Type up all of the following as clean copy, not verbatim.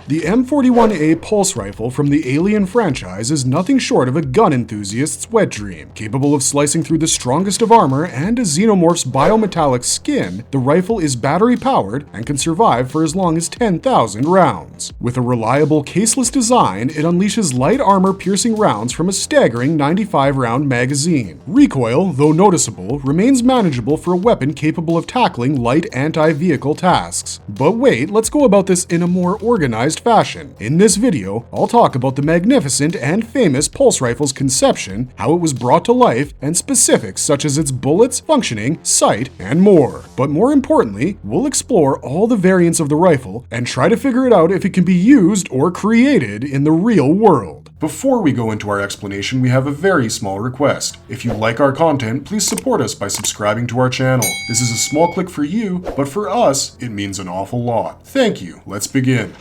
The M41A pulse rifle from the Alien franchise is nothing short of a gun enthusiast's wet dream. Capable of slicing through the strongest of armor and a Xenomorph's biometallic skin, the rifle is battery-powered and can survive for as long as 10,000 rounds. With a reliable caseless design, it unleashes light armor-piercing rounds from a staggering 95-round magazine. Recoil, though noticeable, remains manageable for a weapon capable of tackling light anti-vehicle tasks. But wait, let's go about this in a more organized fashion. In this video, I'll talk about the magnificent and famous pulse rifle's conception, how it was brought to life, and specifics such as its bullets, functioning, sight, and more. But more importantly, we'll explore all the variants of the rifle and try to figure it out if it can be used or created in the real world. Before we go into our explanation, we have a very small request. If you like our content, please support us by subscribing to our channel. This is a small click for you, but for us, it means an awful lot. Thank you. Let's begin.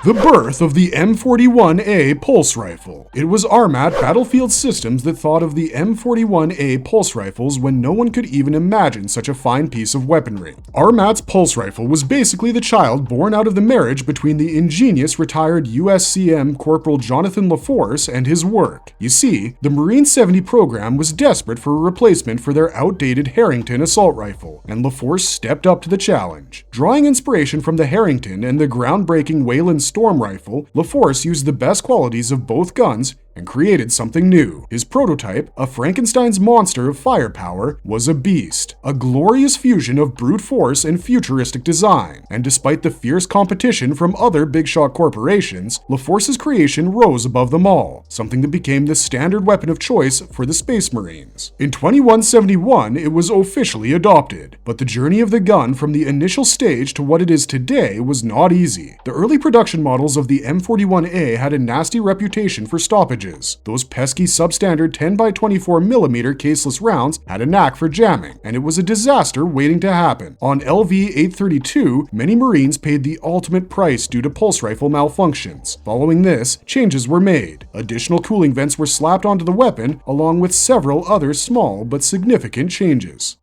The birth of the M41A pulse rifle. It was Armat Battlefield Systems that thought of the M41A pulse rifles when no one could even imagine such a fine piece of weaponry. Armat's pulse rifle was basically the child born out of the marriage between the ingenious retired USCM Corporal Jonathan LaForce and his work. You see, the Marine 70 program was desperate for a replacement for their outdated Harrington assault rifle, and LaForce stepped up to the challenge. Drawing inspiration from the Harrington and the groundbreaking Wayland Storm rifle, LaForce used the best qualities of both guns and created something new. His prototype, a Frankenstein's monster of firepower, was a beast, a glorious fusion of brute force and futuristic design. And despite the fierce competition from other big shot corporations, LaForce's creation rose above them all, something that became the standard weapon of choice for the Space Marines. In 2171, it was officially adopted, but the journey of the gun from the initial stage to what it is today was not easy. The early production models of the M41A had a nasty reputation for stoppages. Those pesky substandard 10x24mm caseless rounds had a knack for jamming, and it was a disaster waiting to happen. On LV-832, many Marines paid the ultimate price due to pulse rifle malfunctions. Following this, changes were made. Additional cooling vents were slapped onto the weapon, along with several other small but significant changes.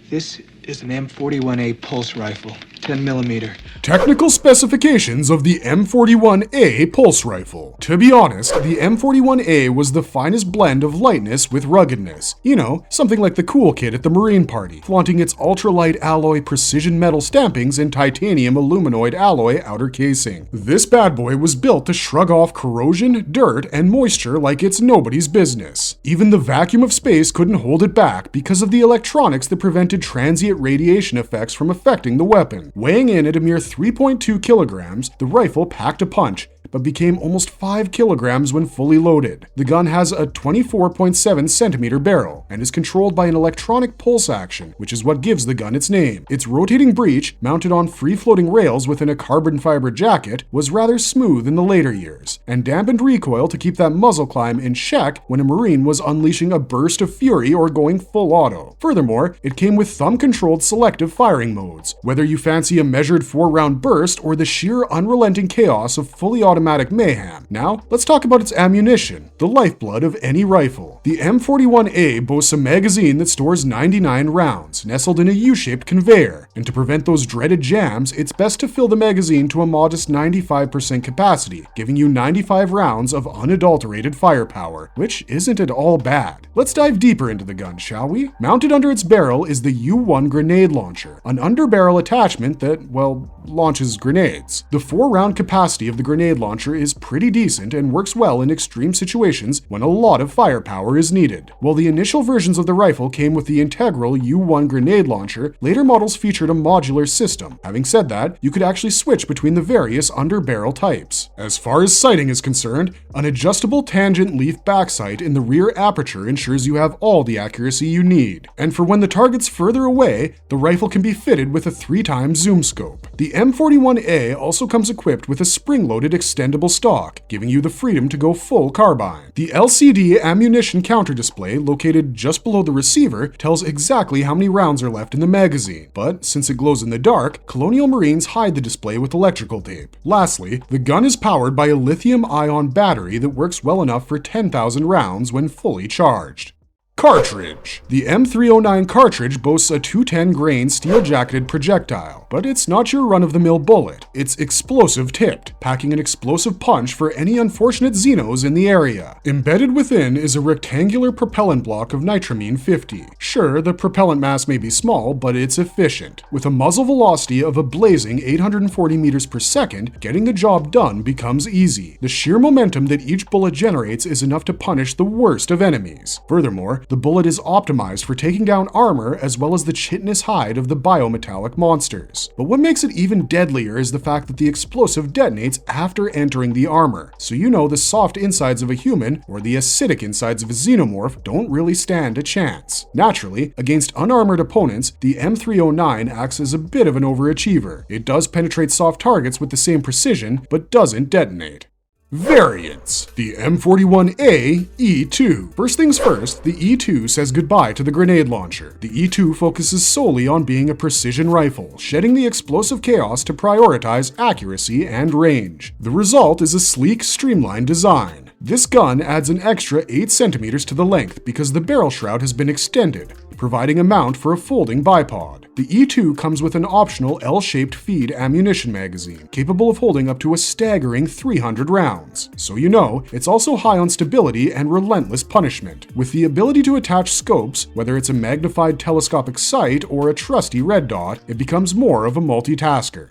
This is an M41A pulse rifle, 10mm. Technical specifications of the M41A pulse rifle. To be honest, the M41A was the finest blend of lightness with ruggedness. You know, something like the cool kid at the Marine party, flaunting its ultralight alloy precision metal stampings and titanium aluminoid alloy outer casing. This bad boy was built to shrug off corrosion, dirt, and moisture like it's nobody's business. Even the vacuum of space couldn't hold it back because of the electronics that prevented transient radiation effects from affecting the weapon. Weighing in at a mere 3.2 kilograms, the rifle packed a punch, but became almost 5 kilograms when fully loaded. The gun has a 24.7 centimeter barrel and is controlled by an electronic pulse action, which is what gives the gun its name. Its rotating breech, mounted on free-floating rails within a carbon fiber jacket, was rather smooth in the later years, and dampened recoil to keep that muzzle climb in check when a Marine was unleashing a burst of fury or going full auto. Furthermore, it came with thumb-controlled selective firing modes, whether you fancy a measured 4-round burst or the sheer unrelenting chaos of fully automatic mayhem. Now, let's talk about its ammunition, the lifeblood of any rifle. The M41A boasts a magazine that stores 99 rounds, nestled in a U-shaped conveyor, and to prevent those dreaded jams, it's best to fill the magazine to a modest 95% capacity, giving you 95 rounds of unadulterated firepower, which isn't at all bad. Let's dive deeper into the gun, shall we? Mounted under its barrel is the U1 grenade launcher, an underbarrel attachment that, well, launches grenades. The 4-round capacity of the grenade launcher is pretty decent and works well in extreme situations when a lot of firepower is needed. While the initial versions of the rifle came with the integral U1 grenade launcher, later models featured a modular system. Having said that, you could actually switch between the various underbarrel types. As far as sighting is concerned, an adjustable tangent leaf back sight in the rear aperture ensures you have all the accuracy you need. And for when the target's further away, the rifle can be fitted with a 3x zoom scope. The M41A also comes equipped with a spring-loaded extendable stock, giving you the freedom to go full carbine. The LCD ammunition counter display, located just below the receiver, tells exactly how many rounds are left in the magazine, but since it glows in the dark, Colonial Marines hide the display with electrical tape. Lastly, the gun is powered by a lithium-ion battery that works well enough for 10,000 rounds when fully charged. Cartridge. The M309 cartridge boasts a 210 grain steel-jacketed projectile, but it's not your run-of-the-mill bullet. It's explosive-tipped, packing an explosive punch for any unfortunate Xenos in the area. Embedded within is a rectangular propellant block of nitramine 50. Sure, the propellant mass may be small, but it's efficient. With a muzzle velocity of a blazing 840 meters per second, getting the job done becomes easy. The sheer momentum that each bullet generates is enough to punish the worst of enemies. Furthermore, the bullet is optimized for taking down armor as well as the chitinous hide of the biometallic monsters. But what makes it even deadlier is the fact that the explosive detonates after entering the armor, so you know the soft insides of a human or the acidic insides of a xenomorph don't really stand a chance. Naturally, against unarmored opponents, the M309 acts as a bit of an overachiever. It does penetrate soft targets with the same precision, but doesn't detonate. Variants. The M41A E2. First things first, the E2 says goodbye to the grenade launcher. The E2 focuses solely on being a precision rifle, shedding the explosive chaos to prioritize accuracy and range. The result is a sleek, streamlined design. This gun adds an extra 8 centimeters to the length because the barrel shroud has been extended, providing a mount for a folding bipod. The E2 comes with an optional L-shaped feed ammunition magazine, capable of holding up to a staggering 300 rounds. So you know, it's also high on stability and relentless punishment. With the ability to attach scopes, whether it's a magnified telescopic sight or a trusty red dot, it becomes more of a multitasker.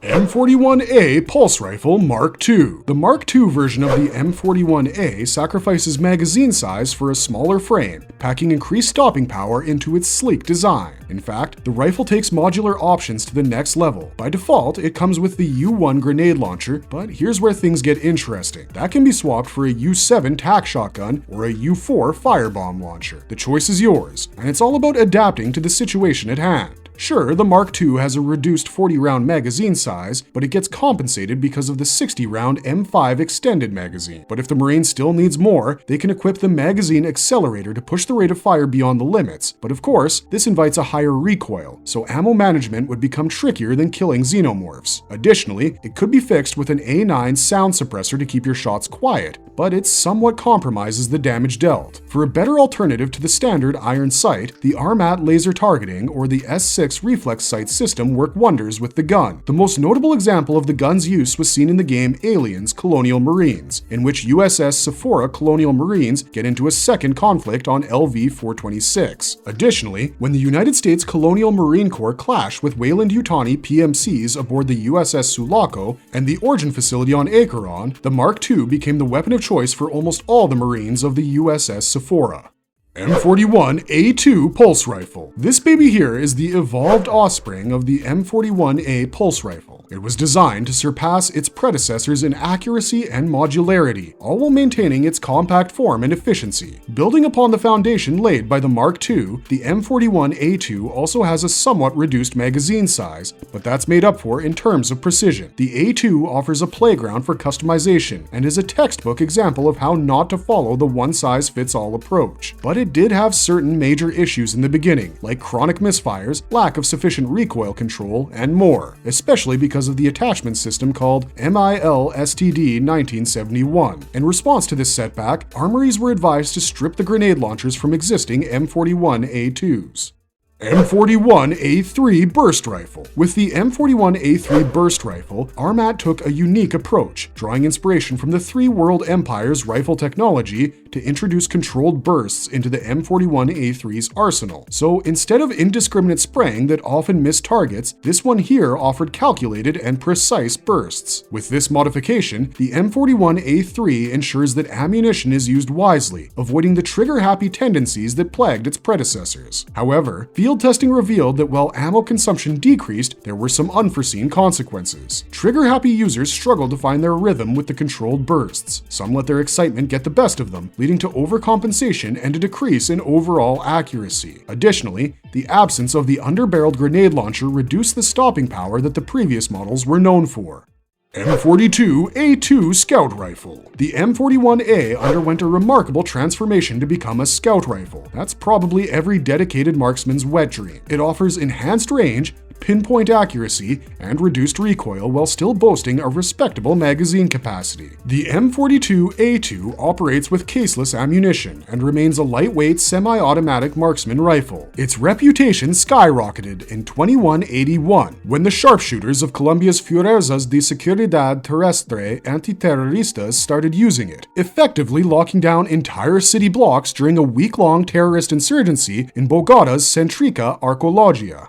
M41A Pulse Rifle Mark II. The Mark II version of the M41A sacrifices magazine size for a smaller frame, packing increased stopping power into its sleek design. In fact, the rifle takes modular options to the next level. By default, it comes with the U1 grenade launcher, but here's where things get interesting. That can be swapped for a U7 tac shotgun or a U4 firebomb launcher. The choice is yours, and it's all about adapting to the situation at hand. Sure, the Mark II has a reduced 40-round magazine size, but it gets compensated because of the 60-round M5 extended magazine. But if the Marine still needs more, they can equip the magazine accelerator to push the rate of fire beyond the limits. But of course, this invites a higher recoil, so ammo management would become trickier than killing xenomorphs. Additionally, it could be fixed with an A9 sound suppressor to keep your shots quiet, but it somewhat compromises the damage dealt. For a better alternative to the standard iron sight, the RMAT laser targeting or the S6 reflex sight system work wonders with the gun. The most notable example of the gun's use was seen in the game Aliens Colonial Marines, in which USS Sephora Colonial Marines get into a second conflict on LV-426. Additionally, when the United States Colonial Marine Corps clashed with Weyland-Yutani PMCs aboard the USS Sulaco and the Origin facility on Acheron, the Mark II became the weapon of choice for almost all the Marines of the USS Sephora. M41A2 Pulse Rifle. This baby here is the evolved offspring of the M41A Pulse Rifle. It was designed to surpass its predecessors in accuracy and modularity, all while maintaining its compact form and efficiency. Building upon the foundation laid by the Mark II, the M41A2 also has a somewhat reduced magazine size, but that's made up for in terms of precision. The A2 offers a playground for customization and is a textbook example of how not to follow the one-size-fits-all approach. But it did have certain major issues in the beginning, like chronic misfires, lack of sufficient recoil control, and more, especially because of the attachment system called MIL-STD 1971. In response to this setback, armories were advised to strip the grenade launchers from existing M41A2s. M41A3 Burst Rifle. With the M41A3 Burst Rifle, RMAT took a unique approach, drawing inspiration from the three world empires' rifle technology to introduce controlled bursts into the M41A3's arsenal. So instead of indiscriminate spraying that often missed targets, this one here offered calculated and precise bursts. With this modification, the M41A3 ensures that ammunition is used wisely, avoiding the trigger-happy tendencies that plagued its predecessors. However, field testing revealed that while ammo consumption decreased, there were some unforeseen consequences. Trigger-happy users struggled to find their rhythm with the controlled bursts. Some let their excitement get the best of them, leading to overcompensation and a decrease in overall accuracy. Additionally, the absence of the underbarreled grenade launcher reduced the stopping power that the previous models were known for. M42A2 Scout Rifle. The M41A underwent a remarkable transformation to become a scout rifle. That's probably every dedicated marksman's wet dream. It offers enhanced range, pinpoint accuracy, and reduced recoil while still boasting a respectable magazine capacity. The M42A2 operates with caseless ammunition and remains a lightweight semi-automatic marksman rifle. Its reputation skyrocketed in 2181 when the sharpshooters of Colombia's Fuerzas de Seguridad Terrestre Antiterroristas started using it, effectively locking down entire city blocks during a week-long terrorist insurgency in Bogota's Centrica Arqueologia.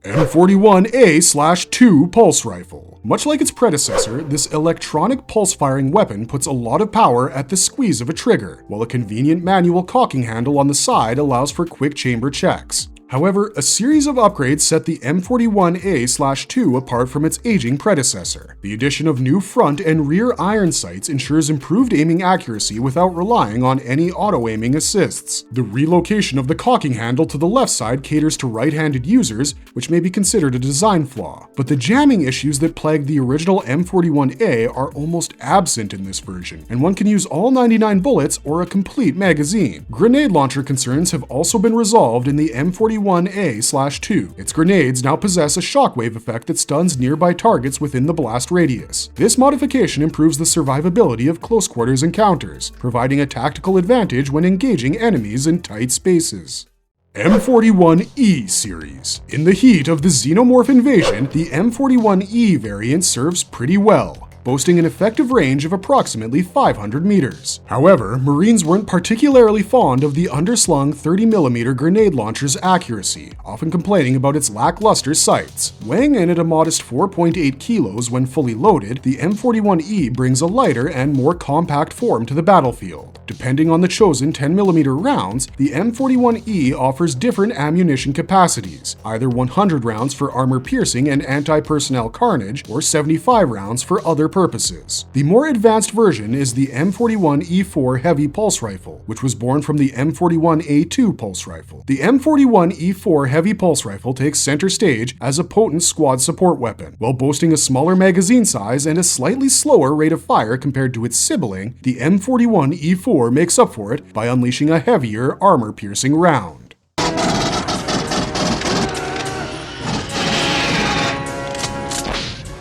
M41A/2 Pulse Rifle. Much like its predecessor, this electronic pulse-firing weapon puts a lot of power at the squeeze of a trigger, while a convenient manual cocking handle on the side allows for quick chamber checks. However, a series of upgrades set the M41A/2 apart from its aging predecessor. The addition of new front and rear iron sights ensures improved aiming accuracy without relying on any auto-aiming assists. The relocation of the cocking handle to the left side caters to right-handed users, which may be considered a design flaw. But the jamming issues that plagued the original M41A are almost absent in this version, and one can use all 99 bullets or a complete magazine. Grenade launcher concerns have also been resolved in the M41A/2. Its grenades now possess a shockwave effect that stuns nearby targets within the blast radius. This modification improves the survivability of close quarters encounters, providing a tactical advantage when engaging enemies in tight spaces. M41E series. In the heat of the Xenomorph invasion, the M41E variant serves pretty well, boasting an effective range of approximately 500 meters. However, Marines weren't particularly fond of the underslung 30mm grenade launcher's accuracy, often complaining about its lackluster sights. Weighing in at a modest 4.8 kilos when fully loaded, the M41E brings a lighter and more compact form to the battlefield. Depending on the chosen 10mm rounds, the M41E offers different ammunition capacities, either 100 rounds for armor-piercing and anti-personnel carnage, or 75 rounds for other purposes. The more advanced version is the M41E4 Heavy Pulse Rifle, which was born from the M41A2 Pulse Rifle. The M41E4 Heavy Pulse Rifle takes center stage as a potent squad support weapon. While boasting a smaller magazine size and a slightly slower rate of fire compared to its sibling, the M41E4 makes up for it by unleashing a heavier, armor-piercing round.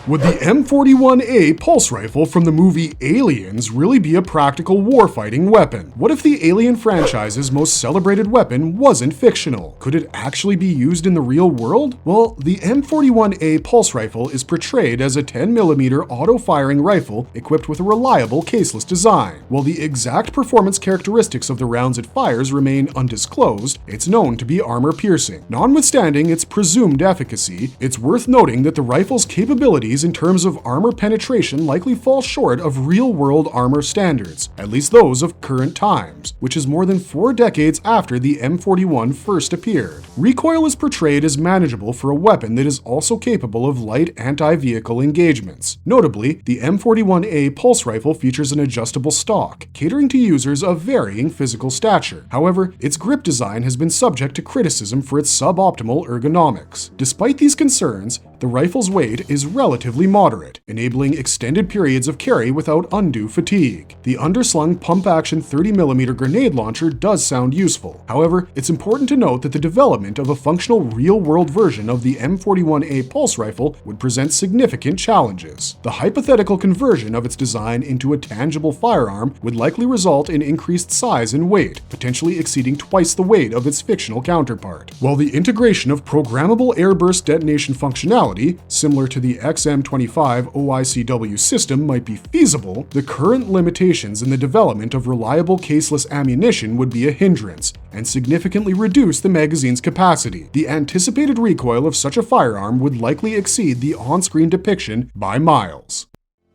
Would the M41A pulse rifle from the movie Aliens really be a practical warfighting weapon? What if the Alien franchise's most celebrated weapon wasn't fictional? Could it actually be used in the real world? Well, the M41A pulse rifle is portrayed as a 10mm auto-firing rifle equipped with a reliable caseless design. While the exact performance characteristics of the rounds it fires remain undisclosed, it's known to be armor-piercing. Notwithstanding its presumed efficacy, it's worth noting that the rifle's capabilities in terms of armor penetration likely fall short of real-world armor standards, at least those of current times, which is more than 4 decades after the M41 first appeared. Recoil is portrayed as manageable for a weapon that is also capable of light anti-vehicle engagements. Notably, the M41A pulse rifle features an adjustable stock, catering to users of varying physical stature. However, its grip design has been subject to criticism for its suboptimal ergonomics. Despite these concerns, the rifle's weight is relatively moderate, enabling extended periods of carry without undue fatigue. The underslung pump-action 30mm grenade launcher does sound useful. However, it's important to note that the development of a functional real-world version of the M41A pulse rifle would present significant challenges. The hypothetical conversion of its design into a tangible firearm would likely result in increased size and weight, potentially exceeding twice the weight of its fictional counterpart. While the integration of programmable airburst detonation functionality, similar to the XM25 OICW system, might be feasible, the current limitations in the development of reliable caseless ammunition would be a hindrance and significantly reduce the magazine's capacity. The anticipated recoil of such a firearm would likely exceed the on-screen depiction by miles.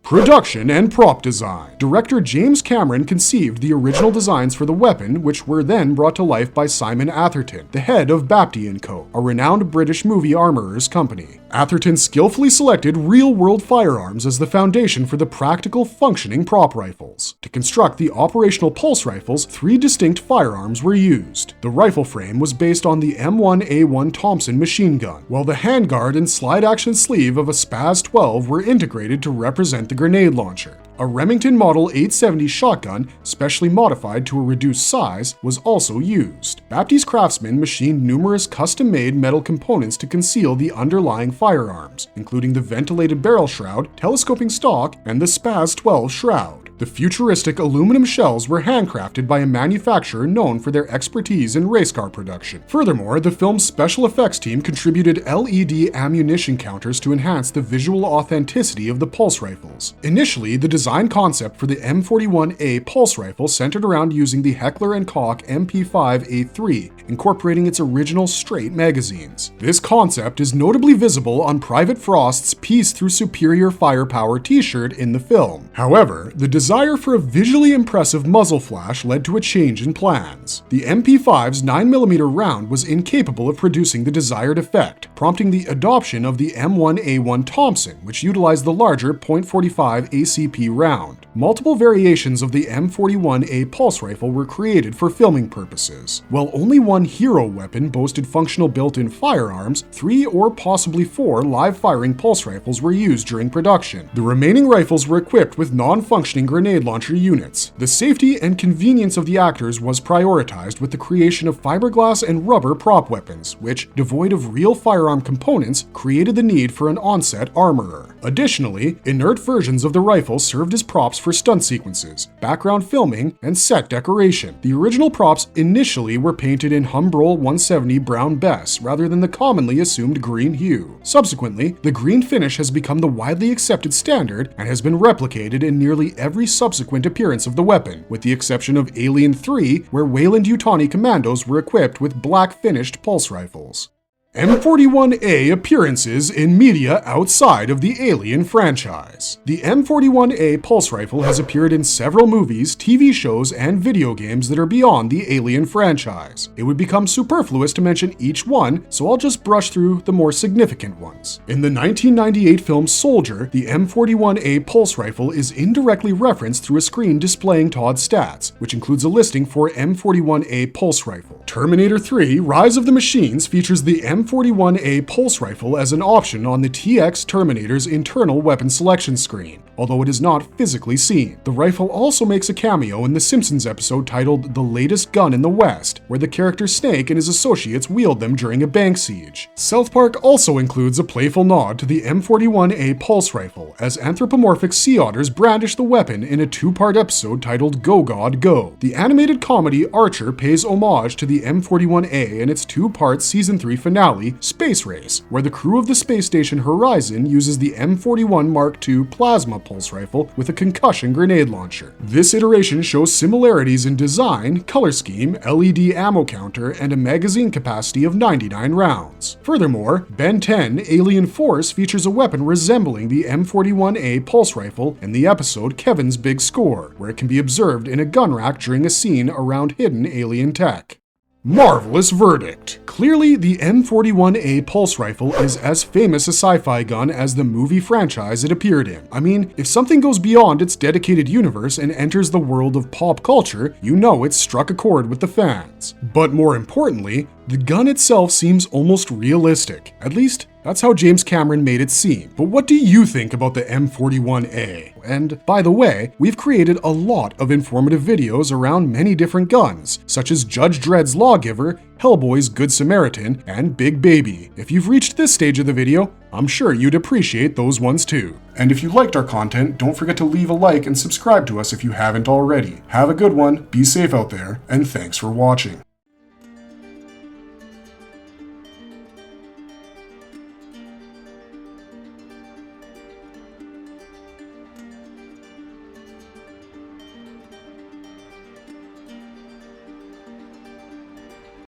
Production and prop design. Director James Cameron conceived the original designs for the weapon, which were then brought to life by Simon Atherton, the head of Bapty & Co., a renowned British movie armorers company. Atherton skillfully selected real-world firearms as the foundation for the practical, functioning prop rifles. To construct the operational pulse rifles, 3 distinct firearms were used. The rifle frame was based on the M1A1 Thompson machine gun, while the handguard and slide-action sleeve of a Spaz 12 were integrated to represent the grenade launcher. A Remington Model 870 shotgun, specially modified to a reduced size, was also used. Baptiste craftsmen machined numerous custom-made metal components to conceal the underlying firearms, including the ventilated barrel shroud, telescoping stock, and the SPAS 12 shroud. The futuristic aluminum shells were handcrafted by a manufacturer known for their expertise in race car production. Furthermore, the film's special effects team contributed LED ammunition counters to enhance the visual authenticity of the pulse rifles. Initially, the design concept for the M41A pulse rifle centered around using the Heckler & Koch MP5A3, incorporating its original straight magazines. This concept is notably visible on Private Frost's Peace Through Superior Firepower t-shirt in the film. However, the desire for a visually impressive muzzle flash led to a change in plans. The MP5's 9mm round was incapable of producing the desired effect, prompting the adoption of the M1A1 Thompson, which utilized the larger .45 ACP round. Multiple variations of the M41A pulse rifle were created for filming purposes. While only one hero weapon boasted functional built-in firearms, 3 or possibly 4 live-firing pulse rifles were used during production. The remaining rifles were equipped with non-functioning grenade launcher units. The safety and convenience of the actors was prioritized with the creation of fiberglass and rubber prop weapons, which, devoid of real firearm components, created the need for an on-set armorer. Additionally, inert versions of the rifle served as props for stunt sequences, background filming, and set decoration. The original props initially were painted in Humbrol 170 brown Bess rather than the commonly assumed green hue. Subsequently, the green finish has become the widely accepted standard and has been replicated in nearly every subsequent appearance of the weapon, with the exception of Alien 3, where Weyland-Yutani commandos were equipped with black finished pulse rifles. M41A appearances in media outside of the Alien franchise. The M41A pulse rifle has appeared in several movies, TV shows, and video games that are beyond the Alien franchise. It would become superfluous to mention each one, so I'll just brush through the more significant ones. In the 1998 film Soldier, the M41A pulse rifle is indirectly referenced through a screen displaying Todd's stats, which includes a listing for M41A pulse rifle. Terminator 3: Rise of the Machines features the M41A pulse rifle as an option on the TX Terminator's internal weapon selection screen, although it is not physically seen. The rifle also makes a cameo in the Simpsons episode titled The Latest Gun in the West, where the character Snake and his associates wield them during a bank siege. South Park also includes a playful nod to the M41A pulse rifle, as anthropomorphic sea otters brandish the weapon in a 2-part episode titled Go God Go. The animated comedy Archer pays homage to the M41A in its 2-part season 3 finale, Space Race, where the crew of the space station Horizon uses the M41 Mark II plasma pulse rifle with a concussion grenade launcher. This iteration shows similarities in design, color scheme, LED ammo counter, and a magazine capacity of 99 rounds. Furthermore, Ben 10 Alien Force features a weapon resembling the M41A pulse rifle in the episode Kevin's Big Score, where it can be observed in a gun rack during a scene around hidden alien tech. Marvelous verdict. Clearly, the M41A pulse rifle is as famous a sci-fi gun as the movie franchise it appeared in. I mean, if something goes beyond its dedicated universe and enters the world of pop culture, you know it's struck a chord with the fans. But more importantly, the gun itself seems almost realistic. At least, that's how James Cameron made it seem. But what do you think about the M41A? And by the way, we've created a lot of informative videos around many different guns, such as Judge Dredd's Lawgiver, Hellboy's Good Samaritan, and Big Baby. If you've reached this stage of the video, I'm sure you'd appreciate those ones too. And if you liked our content, don't forget to leave a like and subscribe to us if you haven't already. Have a good one, be safe out there, and thanks for watching.